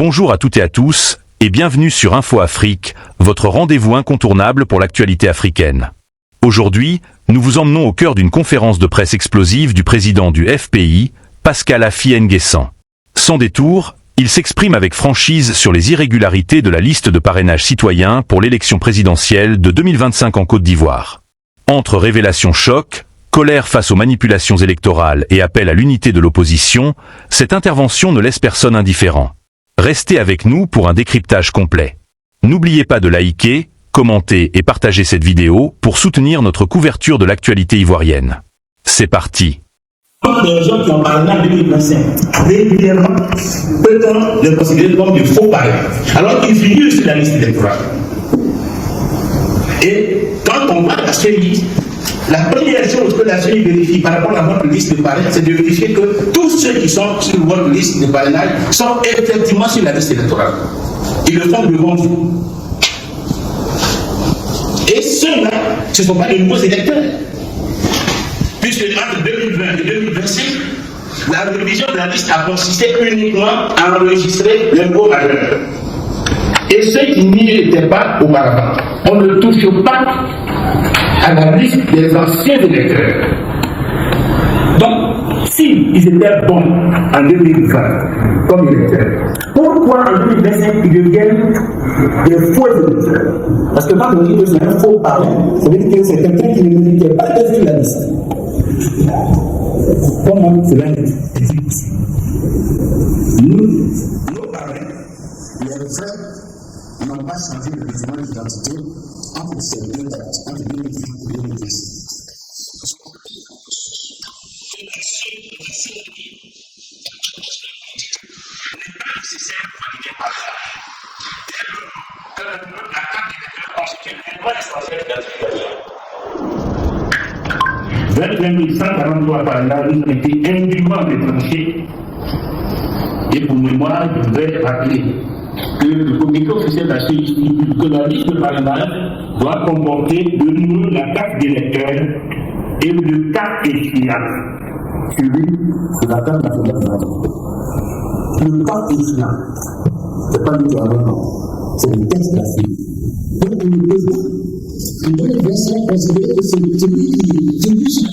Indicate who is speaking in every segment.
Speaker 1: Bonjour à toutes et à tous, et bienvenue sur Info Afrique, votre rendez-vous incontournable pour l'actualité africaine. Aujourd'hui, nous vous emmenons au cœur d'une conférence de presse explosive du président du FPI, Pascal Affi N'Guessan. Sans détour, il s'exprime avec franchise sur les irrégularités de la liste de parrainage citoyen pour l'élection présidentielle de 2025 en Côte d'Ivoire. Entre révélations choc, colère face aux manipulations électorales et appel à l'unité de l'opposition, cette intervention ne laisse personne indifférent. Restez avec nous pour un décryptage complet. N'oubliez pas de liker, commenter et partager cette vidéo pour soutenir notre couverture de l'actualité ivoirienne. C'est parti.
Speaker 2: Des gens qui ont parlé en 2025, régulièrement, peut-on les considérer comme des faux parrains, alors qu'ils figurent sur la liste électorale. Et quand on va à la CENI, la première chose que la CENI vérifie par rapport à votre liste de parrains, c'est de vérifier que tous ceux qui sont sur votre liste de parrainage sont effectivement sur la liste électorale. Ils le font devant vous. Et ceux-là, ce ne sont pas de nouveaux électeurs. Puisque entre 2020 et 2025, la révision de la liste a consisté uniquement à enregistrer les mots majeurs. Et ceux qui n'y étaient pas auparavant, on ne touche pas à la liste des anciens électeurs. Donc, s'ils étaient bons en 2020 comme électeurs, pourquoi en 2025 ils deviennent des faux électeurs? Parce que quand on dit que c'est un faux parrain, ça veut dire que c'est quelqu'un qui ne méritait pas d'être sur la liste. Comment cela est-il possible? Nos parrains, les vrais, n'ont pas changé le document d'identité entre ces deux dates, entre 2020 et 2026. « 143 parrainages ont été indûment déclenchés. Et pour mémoire, je voudrais rappeler que le comité officiel de la CENI stipule que la liste de parrainage doit comporter de nouveau la carte d'électeur et le cas échéant, celui de la carte nationale d'identité. Le cas échéant, ce n'est pas nous qui avons, c'est le texte de la CENI. Donc, on ne peut pas. En 2025, considérer que c'est celui qui est sur la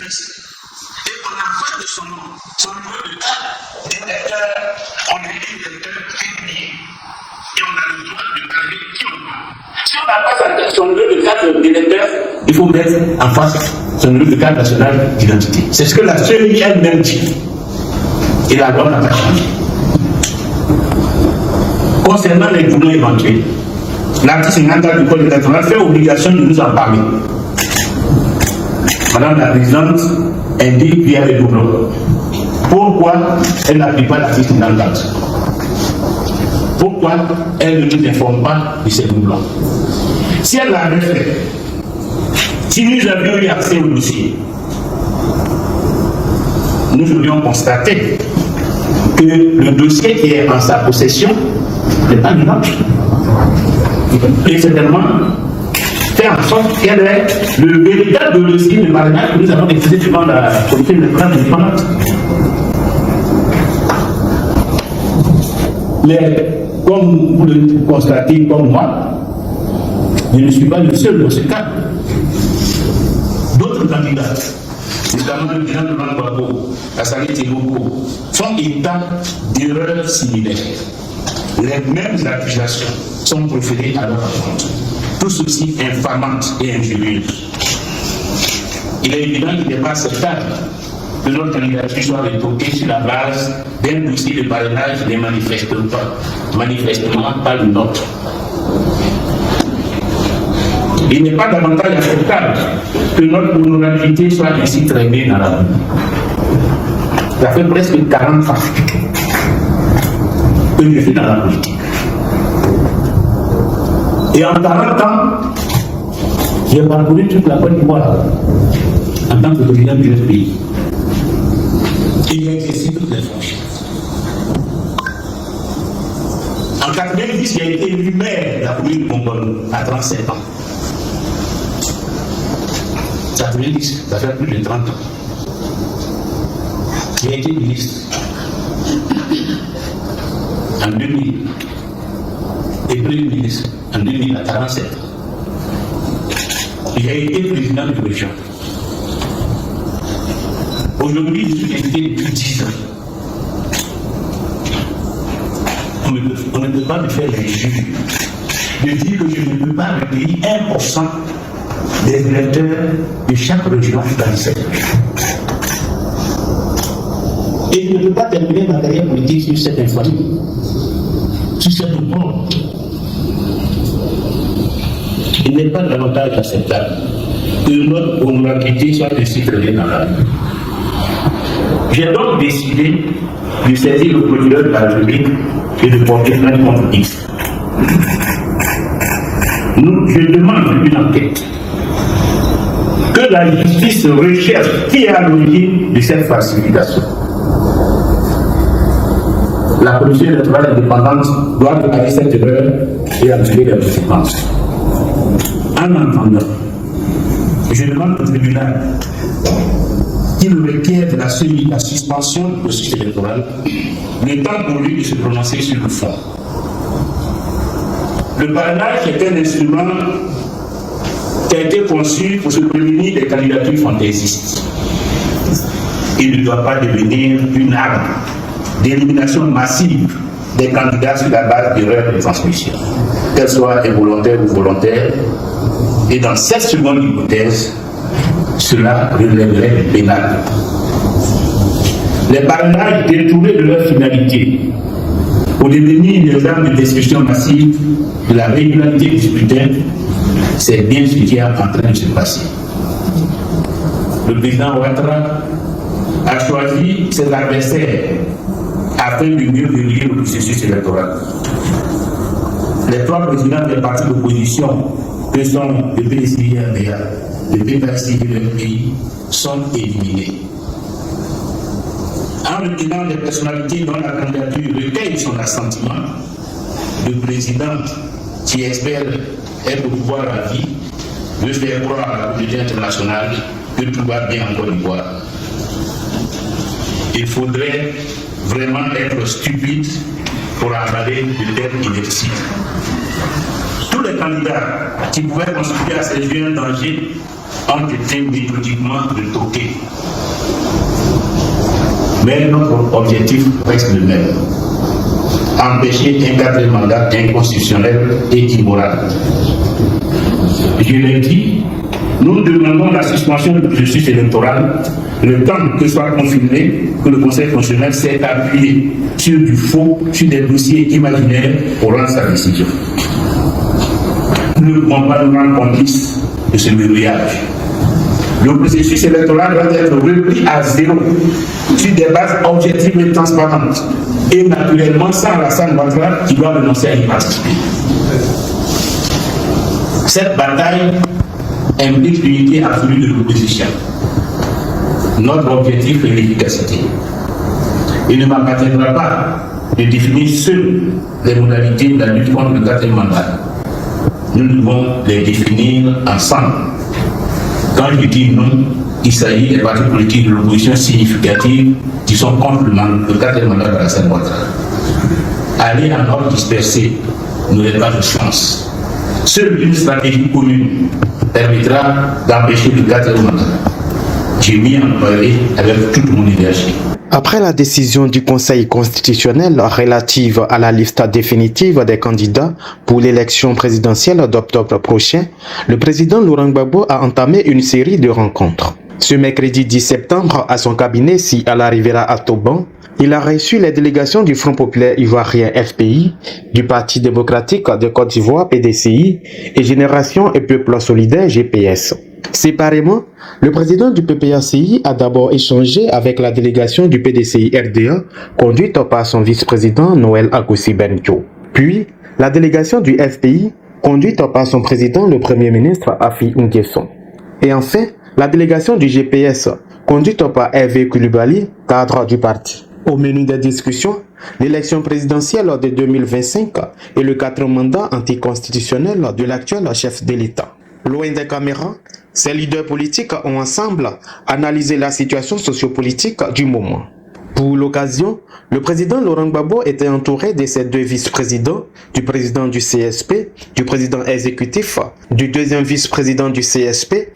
Speaker 2: liste. Et on a voix de son nom de carte d'électeur, on est électeur régulier. Et on a le droit de parler qui on veut. Si on n'a pas son numéro de carte d'électeur, il faut mettre en face son numéro de carte nationale d'identité. C'est ce que la CENI elle-même dit. Et la loi n'a pas changé. Concernant les doublons éventuels, l'article 54 du Code électoral fait obligation de nous en parler. Madame la Présidente indique qu'il y a des doublons. Pourquoi elle n'applique pas l'article 54? Pourquoi elle ne nous informe pas de ces doublons? Si elle l'avait fait, si nous avions eu accès au dossier, nous aurions constaté que le dossier qui est en sa possession n'est pas du nôtre. Et certainement, faire en sorte qu'elle ait le véritable dossier de parrainage que nous avons déposé devant la comité de l'électoral indépendante. Mais comme vous le constatez comme moi, je ne suis pas le seul dans ce cas. D'autres candidats, notamment le président de Mangwabo, Assali Teboko, font état d'erreurs similaires. Les mêmes accusations sont proférées à leur encontre. Tout ceci infamante et injurieuse. Il est évident qu'il n'est pas acceptable que notre candidature soit révoquée sur la base d'un dossier de parrainage des manifestement pas le nôtre. Il n'est pas davantage acceptable que notre honorabilité soit ainsi traînée dans la rue. Ça fait presque 40 ans que je suis dans la politique. Et en 40 ans, j'ai parcouru toute la Côte d'Ivoire en tant que président du FPI. Et j'ai exercé toutes les fonctions. En 90, j'ai été élu maire de la commune de Bonbon à 37 ans. 90, ça fait plus de 30 ans, qui a été ministre en 2000 et premier ministre en 2000 à 47. Il a été président de région. Aujourd'hui, je suis député depuis 10 ans. On ne peut pas me faire l'injure de dire que je ne peux pas recueillir 1% des électeurs de chaque région dans le secteur. Et je ne peux pas terminer ma carrière politique sur cette infamie, sur cette honte. Il n'est pas davantage acceptable que notre honorabilité soit ainsi traînée dans la rue. J'ai donc décidé de saisir le procureur de la République et de porter plainte contre X. Je demande une enquête. Que la justice recherche qui est à l'origine de cette falsification. La commission électorale indépendante doit regarder cette erreur et assurer les conséquences. En attendant, je demande au tribunal qu'il requiert de la suspension du processus électoral, le temps pour lui de se prononcer sur le fond. Le parrainage est un instrument qui a été conçu pour se prémunir des candidatures fantaisistes. Il ne doit pas devenir une arme d'élimination massive des candidats sur la base d'erreurs de transmission, qu'elles soient involontaires ou volontaires. Et dans cette seconde hypothèse, cela relèverait du pénal. Les parrainages détournés de leur finalité pour devenir des armes de destruction massive de la régularité du scrutin, c'est bien ce qui est en train de se passer. Le président Ouattara a choisi ses adversaires afin de mieux relier le processus électoral. Les trois présidents des partis d'opposition, que sont le PSI-RDA, le PPACI et le FPI, sont éliminés. En retenant des personnalités dont la candidature recueille son assentiment, le président, qui espère être au pouvoir à vie, veut faire croire à la communauté internationale que tout va bien en Côte d'Ivoire. Il faudrait vraiment être stupide pour avaler de telles inepties. Tous les candidats qui pouvaient constituer à ses yeux un danger ont été méthodiquement retoqués. Mais notre objectif reste le même. Empêcher un quatrième mandat inconstitutionnel et immoral. Je l'ai dit, nous demandons la suspension du processus électoral le temps que soit confirmé que le Conseil constitutionnel s'est appuyé sur du faux, sur des dossiers imaginaires pour rendre sa décision. Nous ne pouvons pas nous rendre complices de ce verrouillage. Le processus électoral doit être repris à zéro sur des bases objectives et transparentes et naturellement sans Alassane Ouattara qui doit renoncer à y participer. Cette bataille implique l'unité absolue de l'opposition. Notre objectif est l'efficacité. Il ne m'appartiendra pas de définir seules les modalités de la lutte contre le quatrième mandat. Nous devons les définir ensemble. Quand je dis nous, il s'agit des partis politiques de l'opposition significative qui sont contre le quatrième mandat de Alassane Ouattara. Aller en ordre dispersé n'aurait pas de chance. Seule une stratégie commune permettra d'empêcher le quatrième mandat. J'ai mis en parler avec toute mon énergie.
Speaker 3: Après la décision du Conseil constitutionnel relative à la liste définitive des candidats pour l'élection présidentielle d'octobre prochain, le président Laurent Gbagbo a entamé une série de rencontres. Ce mercredi 10 septembre, à son cabinet, si elle arrivera à Toban, il a reçu les délégations du Front populaire ivoirien FPI, du Parti démocratique de Côte d'Ivoire PDCI et Génération et Peuple solidaire GPS. Séparément, le président du PPACI a d'abord échangé avec la délégation du PDCI RDA, conduite par son vice-président Noël Agoussi Benjo. Puis, la délégation du FPI, conduite par son président le Premier ministre Afi N'Guesson. Et enfin, la délégation du GPS, conduite par Hervé Coulibaly, cadre du parti. Au menu des discussions, l'élection présidentielle de 2025 et le quatrième mandat anticonstitutionnel de l'actuel chef de l'État. Loin des caméras, Ces leaders politiques ont ensemble analysé la situation sociopolitique du moment. Pour l'occasion, le président Laurent Gbagbo était entouré de ses 2 vice-présidents, du président du CSP, du président exécutif, du 2e vice-président du CSP